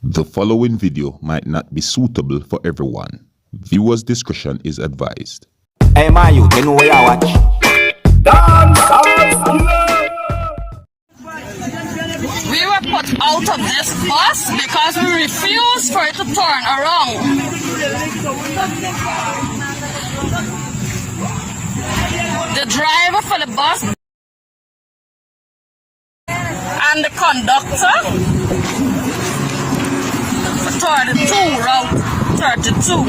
The following video might not be suitable for everyone. Viewers' discretion is advised. Hey man, you know where I watch? Dancehall. We were put out of this bus because we refused for it to turn around. The driver for the bus and the conductor for 32, route 32.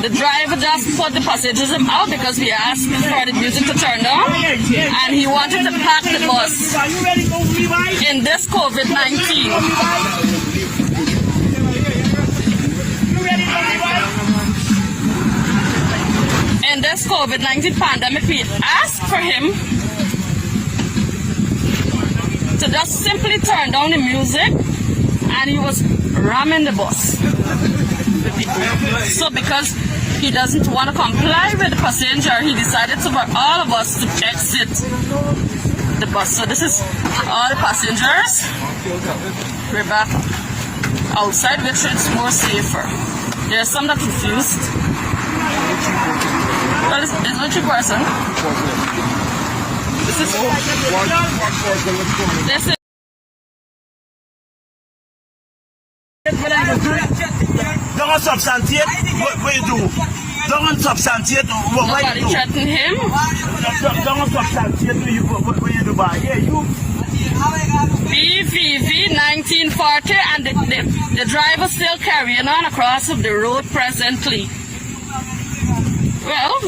The driver just put the passengers out because we asked for the music to turn down, and he wanted to pack the bus in this COVID-19. In this COVID-19 pandemic, we asked for him to just simply turn down the music, and he was ramming the bus. So because he doesn't want to comply with the passenger, he decided for all of us to exit the bus. So this is all the passengers. We're back outside, which is more safer. There are some that refused. Well, it's which person? This is Don't substantiate what you do. Don't substantiate what you do. nobody threatened him. Don't substantiate what you do. Yeah, you. BVV 1940, and the driver still carrying on across the road presently. Well,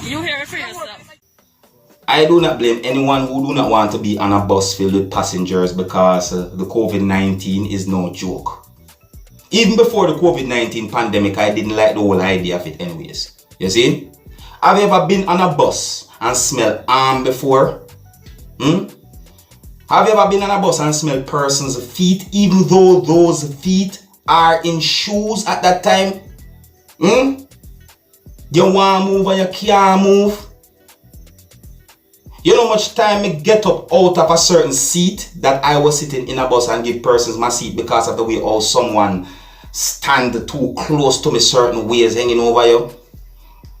you hear it for yourself. I do not blame anyone who do not want to be on a bus filled with passengers because the COVID-19 is no joke. Even before the COVID-19 pandemic, I didn't like the whole idea of it anyways. You see? Have you ever been on a bus and smelled arm before? Have you ever been on a bus and smelled person's feet even though those feet are in shoes at that time? You want to move and you can't move? You know how much time I get up out of a certain seat that I was sitting in a bus and give persons my seat because of the way how someone stand too close to me certain ways hanging over you.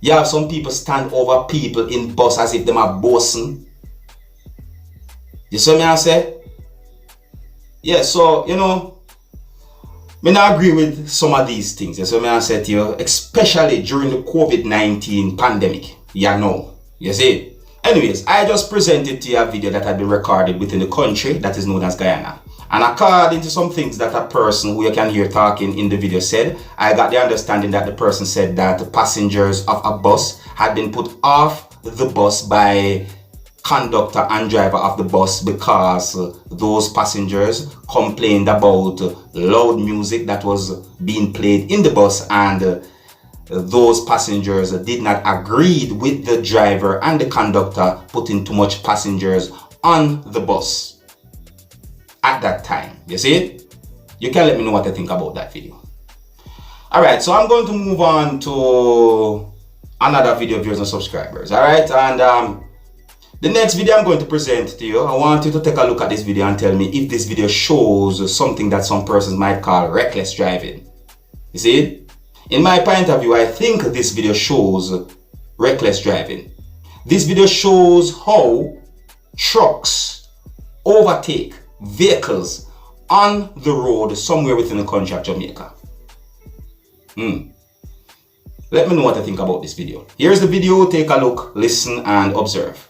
You have some people stand over people in bus as if them are bossing. You see me I say? Yeah, so you know, I not agree with some of these things. You see me I say to you, especially during the COVID-19 pandemic. You know, you see? Anyways, I just presented to you a video that had been recorded within the country that is known as Guyana. And according to some things that a person who you can hear talking in the video said, I got the understanding that the person said that the passengers of a bus had been put off the bus by conductor and driver of the bus because those passengers complained about loud music that was being played in the bus, and those passengers did not agree with the driver and the conductor putting too much passengers on the bus at that time. You see? You can let me know what you think about that video. Alright, so I'm going to move on to another video, viewers and subscribers. Alright, and the next video I'm going to present to you, I want you to take a look at this video and tell me if this video shows something that some persons might call reckless driving. You see? In my point of view, I think this video shows reckless driving. This video shows how trucks overtake vehicles on the road somewhere within the country of Jamaica. Let me know what you think about this video. Here's the video. Take a look, listen, and observe.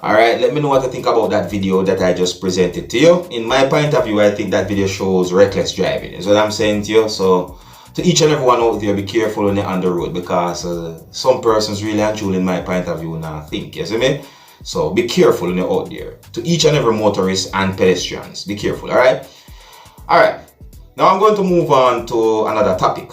Alright, let me know what you think about that video that I just presented to you. In my point of view, I think that video shows reckless driving. Is what I'm saying to you. So to each and everyone out there, be careful when you're on the road, because some persons really and truly, in my point of view, now think, you see me? So be careful when you're out there. To each and every motorist and pedestrians, be careful, alright? Alright, now I'm going to move on to another topic.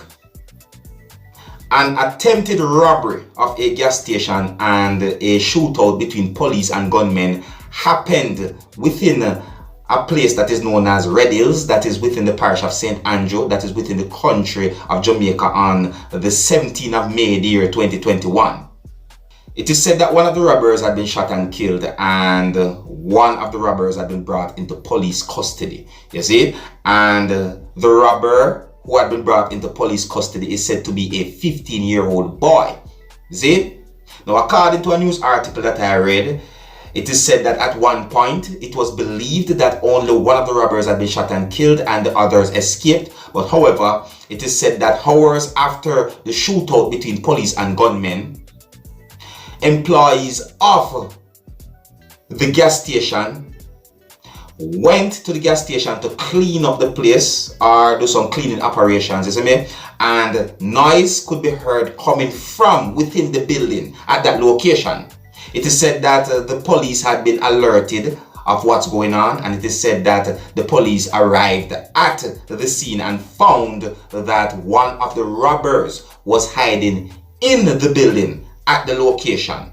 An attempted robbery of a gas station and a shootout between police and gunmen happened within a place that is known as Red Hills, that is within the parish of St. Andrew, that is within the country of Jamaica on the 17th of May, the year 2021. It is said that one of the robbers had been shot and killed, and one of the robbers had been brought into police custody. You see? And the robber who had been brought into police custody is said to be a 15-year-old boy. You see? Now, according to a news article that I read, it is said that at one point it was believed that only one of the robbers had been shot and killed and the others escaped. But however, it is said that hours after the shootout between police and gunmen, employees of the gas station went to the gas station to clean up the place or do some cleaning operations, you see me? And noise could be heard coming from within the building at that location. It is said that the police had been alerted of what's going on, and it is said that the police arrived at the scene and found that one of the robbers was hiding in the building at the location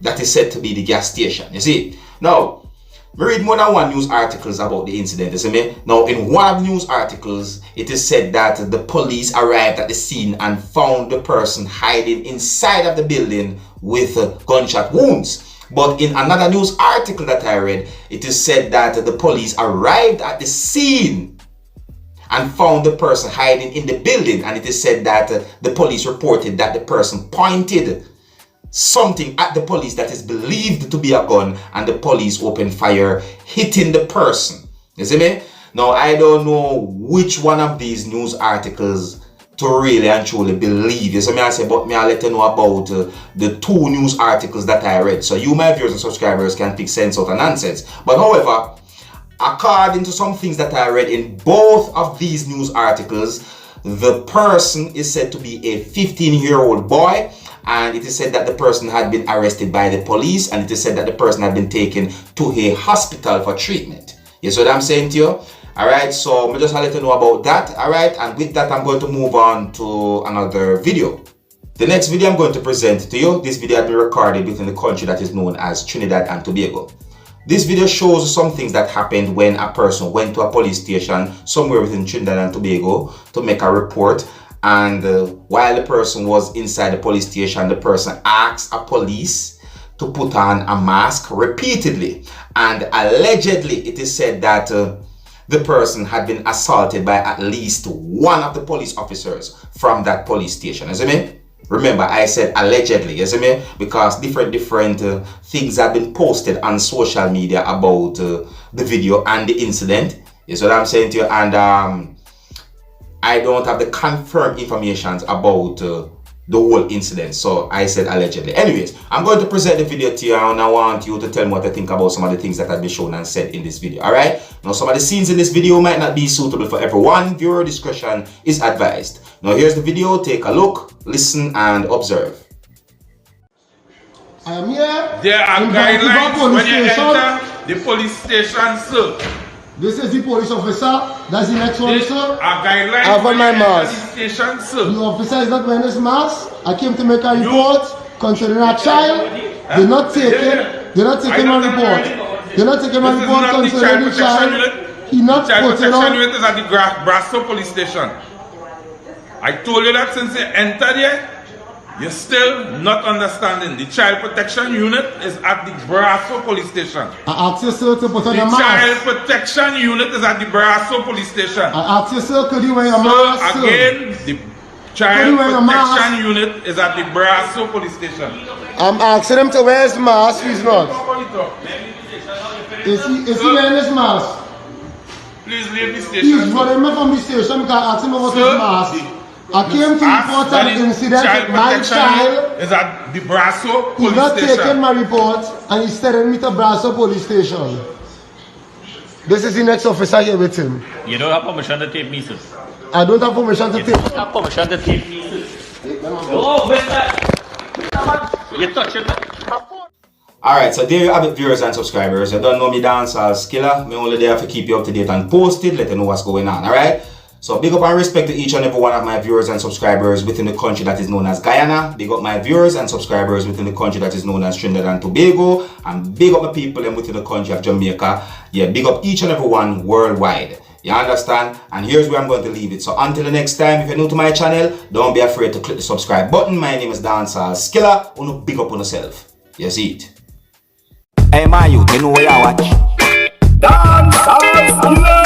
that is said to be the gas station. You see, now we read more than one news articles about the incident. You see me? Now, in one of the news articles, it is said that the police arrived at the scene and found the person hiding inside of the building with gunshot wounds. But in another news article that I read, it is said that the police arrived at the scene and found the person hiding in the building, and it is said that the police reported that the person pointed something at the police that is believed to be a gun, and the police opened fire, hitting the person. You see me? Now, I don't know which one of these news articles to really and truly believe. You see me? I say, but me I'll let you know about the two news articles that I read, so you, my viewers and subscribers, can pick sense out of nonsense. But however, according to some things that I read in both of these news articles, the person is said to be a 15-year-old boy, and it is said that the person had been arrested by the police, and it is said that the person had been taken to a hospital for treatment. You see what I'm saying to you? Alright, so me just let you know about that. Alright, and with that I'm going to move on to another video. The next video I'm going to present to you, this video has been recorded within the country that is known as Trinidad and Tobago. This video shows some things that happened when a person went to a police station somewhere within Trinidad and Tobago to make a report, and while the person was inside the police station, the person asked a police to put on a mask repeatedly, and allegedly it is said that the person had been assaulted by at least one of the police officers from that police station. You see me? Remember, I said allegedly, you see me? Because different things have been posted on social media about the video and the incident. You see what I'm saying to you? And I don't have the confirmed information about the whole incident, so I said allegedly. Anyways, I'm going to present the video to you, and I want you to tell me what you think about some of the things that have been shown and said in this video. Alright? Now, some of the scenes in this video might not be suitable for everyone. Viewer discretion is advised. Now, here's the video. Take a look, listen, and observe. I am here. There are guidelines when you enter the police station, sir. This is the police officer. That's the next one, There sir. are guidelines I have on when my you enter mask. the station, sir. The officer is not wearing his mask. I came to make a report concerning a child. They're not taking my report. They're not taking my This is report not the concerning the child protection child. unit. He not Child putting protection on. unit is at the Brasso police station. I told you that since you entered here, you're still not understanding. The child protection unit is at the Brasso police station. I asked you, sir, to put on The a child mask. protection unit is at the Brasso police station. I asked you, sir, could you wear your So mask, sir? again, the child Could you wear a mask? protection unit is at the Brasso police station. I'm asking him to wear his mask. He's not. Is he wearing his mask? Please leave the He's station. running me from the station because I asked him about his Sir, mask. I came to report an incident with my child. is at the Brasso He's police not station. taking my report and he's telling me to Brasso police station. This is the next officer here with him. You don't have permission to tape me, sir. I don't have permission to You take. don't have permission to tape me, sir. Oh, where's that? You're touching me. Alright, so there you have it, viewers and subscribers. You don't know me, Dancehall Skilla. Me only there to keep you up to date and posted, let you know what's going on, alright? So big up and respect to each and every one of my viewers and subscribers within the country that is known as Guyana. Big up my viewers and subscribers within the country that is known as Trinidad and Tobago. And big up my people within the country of Jamaica. Yeah, big up each and every one worldwide. You understand? And here's where I'm going to leave it. So until the next time, if you're new to my channel, don't be afraid to click the subscribe button. My name is Dancehall Skilla. Uno big up on yourself. You see it. Hey my youth, you know where you watch? Dancehall Skilla.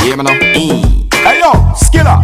Yeah, man. Hey yo, Skilla.